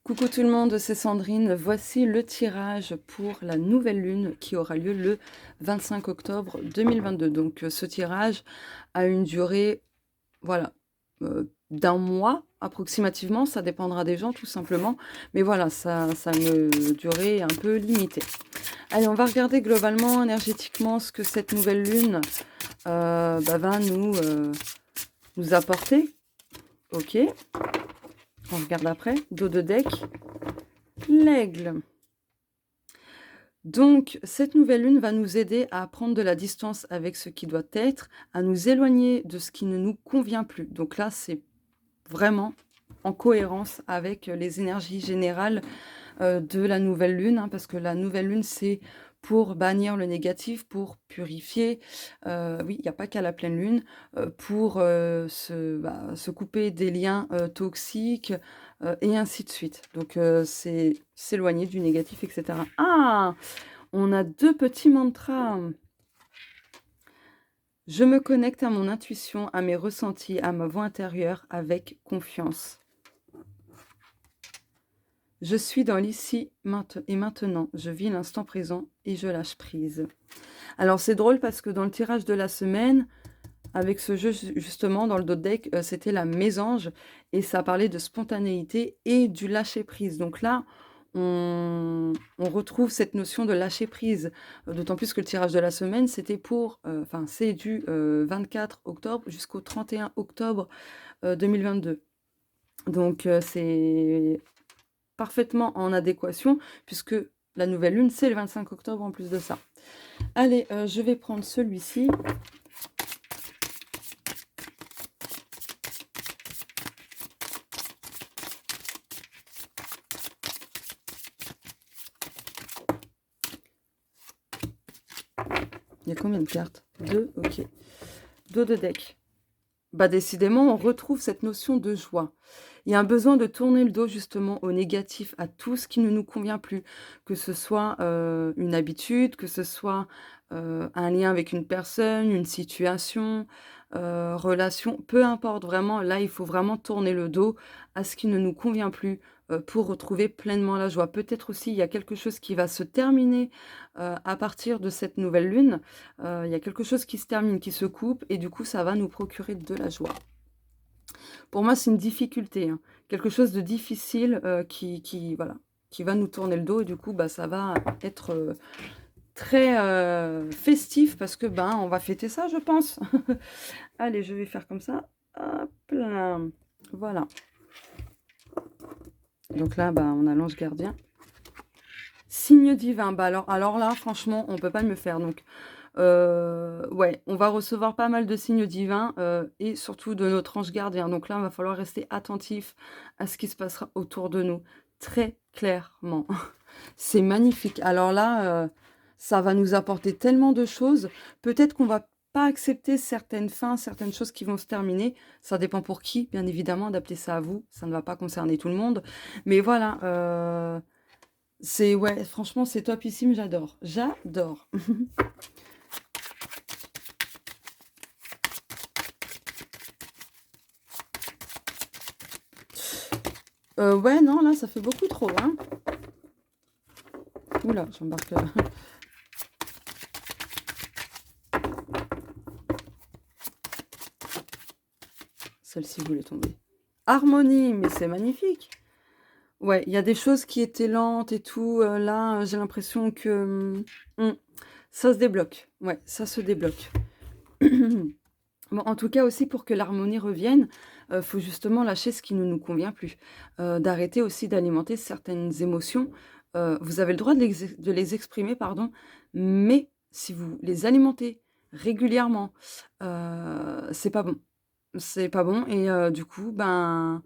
Coucou tout le monde, c'est Sandrine. Voici le tirage pour la nouvelle lune qui aura lieu le 25 octobre 2022. Donc ce tirage a une durée, voilà, d'un mois approximativement. Ça dépendra des gens tout simplement. Mais voilà, ça a une durée un peu limitée. Allez, on va regarder globalement, énergétiquement, ce que cette nouvelle lune va nous apporter. Ok, on regarde après. Dos de deck. L'aigle. Donc, cette nouvelle lune va nous aider à prendre de la distance avec ce qui doit être, à nous éloigner de ce qui ne nous convient plus. Donc là, c'est vraiment en cohérence avec les énergies générales de la nouvelle lune, hein, parce que la nouvelle lune, c'est pour bannir le négatif, pour purifier, oui, il n'y a pas qu'à la pleine lune, pour se couper des liens toxiques, et ainsi de suite. Donc, c'est s'éloigner du négatif, etc. Ah! On a 2 petits mantras. Je me connecte à mon intuition, à mes ressentis, à ma voix intérieure avec confiance. Je suis dans l'ici et maintenant. Je vis l'instant présent et je lâche prise. Alors c'est drôle parce que dans le tirage de la semaine, avec ce jeu justement dans le dos de deck, c'était la mésange et ça parlait de spontanéité et du lâcher prise. Donc là, on retrouve cette notion de lâcher prise, d'autant plus que le tirage de la semaine, c'était pour, enfin c'est du 24 octobre jusqu'au 31 octobre 2022. Donc c'est parfaitement en adéquation puisque la nouvelle lune, c'est le 25 octobre en plus de ça. Allez, je vais prendre celui-ci. Il y a combien de cartes? 2, ok. Dos de deck. Bah décidément, on retrouve cette notion de joie. Il y a un besoin de tourner le dos justement au négatif, à tout ce qui ne nous convient plus, que ce soit une habitude, que ce soit un lien avec une personne, une situation, relation, peu importe vraiment. Là, il faut vraiment tourner le dos à ce qui ne nous convient plus pour retrouver pleinement la joie. Peut-être aussi, il y a quelque chose qui va se terminer à partir de cette nouvelle lune. Il y a quelque chose qui se termine, qui se coupe, et du coup, ça va nous procurer de la joie. Pour moi, c'est une difficulté, hein. Quelque chose de difficile voilà, qui va nous tourner le dos, et du coup, bah, ça va être très festif, parce que ben, on va fêter ça, je pense. Allez, je vais faire comme ça. Hop là. Voilà. Donc là, bah, on a l'ange gardien. Signe divin. Bah alors là, franchement, on peut pas me faire. Donc, ouais, on va recevoir pas mal de signes divins et surtout de notre ange gardien. Donc là, il va falloir rester attentif à ce qui se passera autour de nous. Très clairement. C'est magnifique. Alors là, ça va nous apporter tellement de choses. Peut-être qu'on va pas accepter certaines fins, certaines choses qui vont se terminer. Ça dépend pour qui, bien évidemment, d'appeler ça à vous. Ça ne va pas concerner tout le monde. Mais voilà, c'est, ouais, franchement, c'est topissime, j'adore. J'adore. Ouais, non, là, ça fait beaucoup trop, hein. Oula, j'embarque. Celle-ci voulait tomber. Harmonie, mais c'est magnifique. Ouais, il y a des choses qui étaient lentes et tout. Là, j'ai l'impression que ça se débloque. Ouais, ça se débloque. Bon, en tout cas aussi, pour que l'harmonie revienne, faut justement lâcher ce qui ne nous convient plus. D'arrêter aussi d'alimenter certaines émotions. Vous avez le droit de les exprimer, pardon, mais si vous les alimentez régulièrement, c'est pas bon. C'est pas bon et du coup, ben,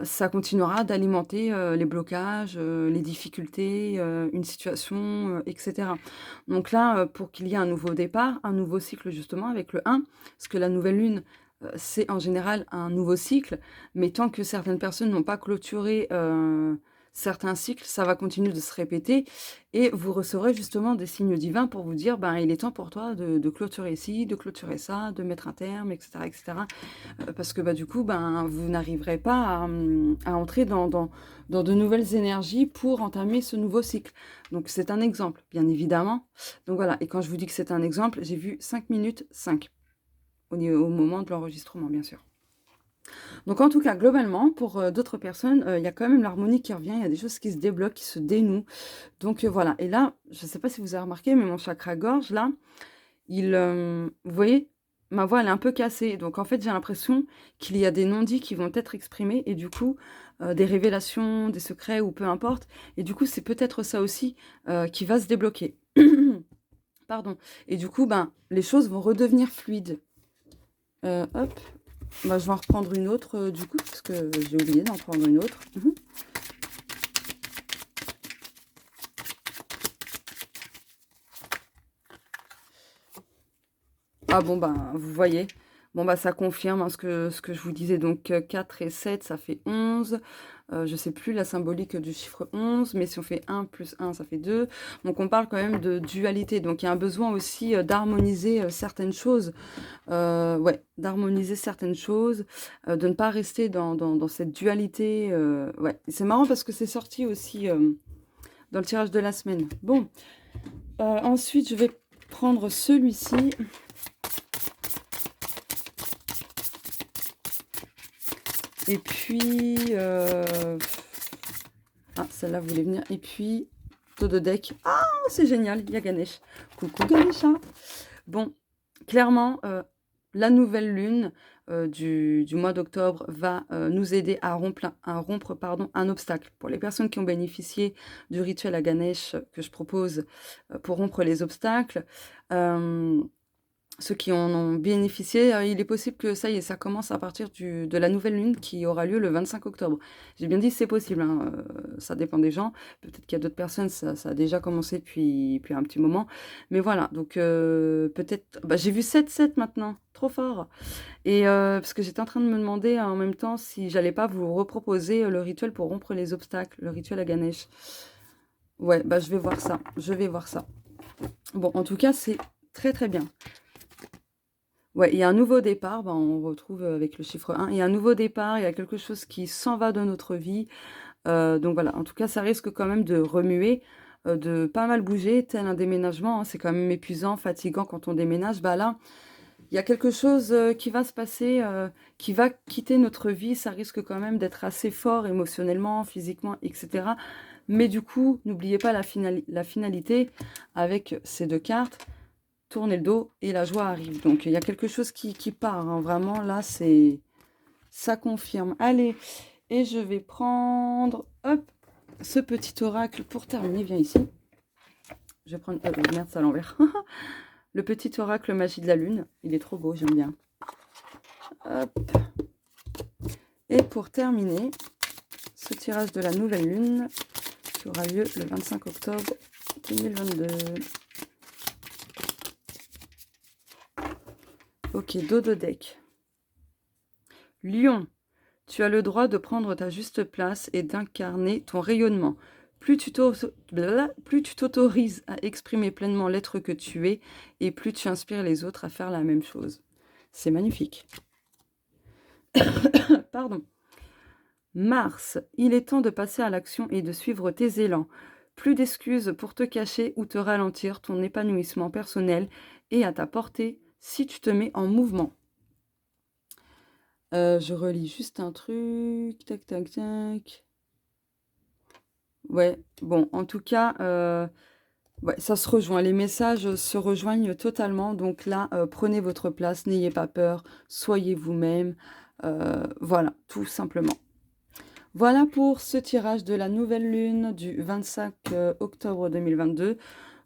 ça continuera d'alimenter, les blocages, les difficultés, une situation, et cetera. Donc là, pour qu'il y ait un nouveau départ, un nouveau cycle justement avec le 1, parce que la nouvelle lune, c'est en général un nouveau cycle, mais tant que certaines personnes n'ont pas clôturé, certains cycles, ça va continuer de se répéter et vous recevrez justement des signes divins pour vous dire: «Ben, il est temps pour toi de clôturer ci, de clôturer ça, de mettre un terme» et cetera et cetera. Parce que, bah, du coup, ben, vous n'arriverez pas à entrer dans de nouvelles énergies pour entamer ce nouveau cycle. Donc c'est un exemple, bien évidemment. Donc voilà, et quand je vous dis que c'est un exemple, j'ai vu 5 minutes 5 au moment de l'enregistrement, bien sûr. Donc en tout cas, globalement, pour, d'autres personnes, il y a quand même l'harmonie qui revient, il y a des choses qui se débloquent, qui se dénouent. Donc voilà, et là, je ne sais pas si vous avez remarqué, mais mon chakra gorge là, vous voyez? Ma voix, elle est un peu cassée, donc en fait, j'ai l'impression qu'il y a des non-dits qui vont être exprimés et du coup, des révélations, des secrets ou peu importe, et du coup, c'est peut-être ça aussi, qui va se débloquer. Pardon, et du coup, ben, les choses vont redevenir fluides. Hop, bah, je vais en reprendre une autre, du coup, parce que j'ai oublié d'en prendre une autre. Mmh. Ah bon, ben, vous voyez? Bon, bah, ça confirme, hein, ce que je vous disais, donc 4 et 7 ça fait 11. Je sais plus la symbolique du chiffre 11, mais si on fait 1 plus 1 ça fait 2. Donc on parle quand même de dualité, donc il y a un besoin aussi, d'harmoniser, certaines choses. Ouais, d'harmoniser certaines choses, de ne pas rester dans cette dualité, ouais. C'est marrant parce que c'est sorti aussi, dans le tirage de la semaine. Bon, ensuite je vais prendre celui-ci. Et puis, ah, celle-là voulait venir. Et puis, dos de deck. Ah, c'est génial, il y a Ganesh. Coucou Ganesha. Bon, clairement, la nouvelle lune du mois d'octobre va nous aider à rompre pardon, un obstacle. Pour les personnes qui ont bénéficié du rituel à Ganesh que je propose pour rompre les obstacles, euh, ceux qui en ont bénéficié, il est possible que ça y est, ça commence à partir de la nouvelle lune qui aura lieu le 25 octobre. J'ai bien dit c'est possible, hein, ça dépend des gens. Peut-être qu'il y a d'autres personnes, ça a déjà commencé depuis un petit moment. Mais voilà, donc peut-être... Bah, j'ai vu 7-7 maintenant, trop fort. Et parce que j'étais en train de me demander en même temps si j'allais pas vous reproposer le rituel pour rompre les obstacles, le rituel à Ganesh. Ouais, bah je vais voir ça, je vais voir ça. Bon, en tout cas, c'est très très bien. Ouais, il y a un nouveau départ, ben, on retrouve avec le chiffre 1. Il y a un nouveau départ, il y a quelque chose qui s'en va de notre vie. Donc voilà, en tout cas, ça risque quand même de remuer, de pas mal bouger, tel un déménagement, hein. C'est quand même épuisant, fatigant quand on déménage. Bah là, il y a quelque chose qui va se passer, qui va quitter notre vie. Ça risque quand même d'être assez fort émotionnellement, physiquement, etc. Mais du coup, n'oubliez pas la finalité avec ces deux cartes. Tournez le dos et la joie arrive. Donc, il y a quelque chose qui part, hein. Vraiment, là, ça confirme. Allez, et je vais prendre, hop, ce petit oracle pour terminer. Viens ici. Je vais prendre... merde, c'est à l'envers. Le petit oracle magie de la lune. Il est trop beau, j'aime bien. Hop. Et pour terminer, ce tirage de la nouvelle lune qui aura lieu le 25 octobre 2022. Ok, dos de deck. Lion, tu as le droit de prendre ta juste place et d'incarner ton rayonnement. Plus tu t'autorises à exprimer pleinement l'être que tu es, et plus tu inspires les autres à faire la même chose. C'est magnifique. Pardon. Mars, il est temps de passer à l'action et de suivre tes élans. Plus d'excuses pour te cacher ou te ralentir, ton épanouissement personnel est à ta portée si tu te mets en mouvement. Je relis juste un truc. Tac, tac, tac. Ouais, bon, en tout cas, ouais, ça se rejoint. Les messages se rejoignent totalement. Donc là, prenez votre place, n'ayez pas peur, soyez vous-même. Voilà, tout simplement. Voilà pour ce tirage de la nouvelle lune du 25 octobre 2022.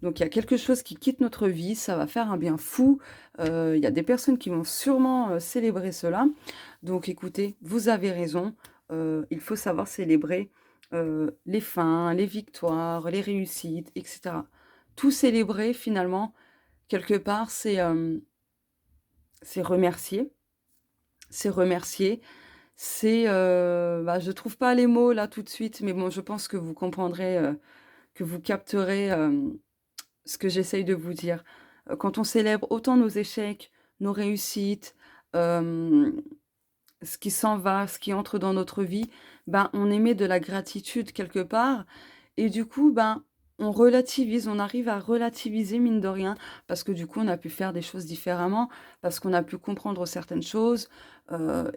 Donc il y a quelque chose qui quitte notre vie, ça va faire un bien fou. Il y a des personnes qui vont sûrement célébrer cela. Donc écoutez, vous avez raison, il faut savoir célébrer les fins, les victoires, les réussites, etc. Tout célébrer finalement, quelque part, c'est remercier. C'est remercier, C'est, bah, je trouve pas les mots là tout de suite, mais bon, je pense que vous comprendrez, que vous capterez, ce que j'essaye de vous dire. Quand on célèbre autant nos échecs, nos réussites, hem, ce qui s'en va, ce qui entre dans notre vie, ben, on émet de la gratitude quelque part et du coup, ben, on relativise, on arrive à relativiser mine de rien parce que du coup, on a pu faire des choses différemment, parce qu'on a pu comprendre certaines choses,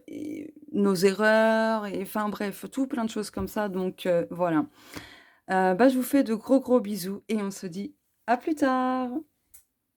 et nos erreurs et enfin bref, tout plein de choses comme ça donc voilà. Bah, je vous fais de gros, gros bisous et on se dit à plus tard!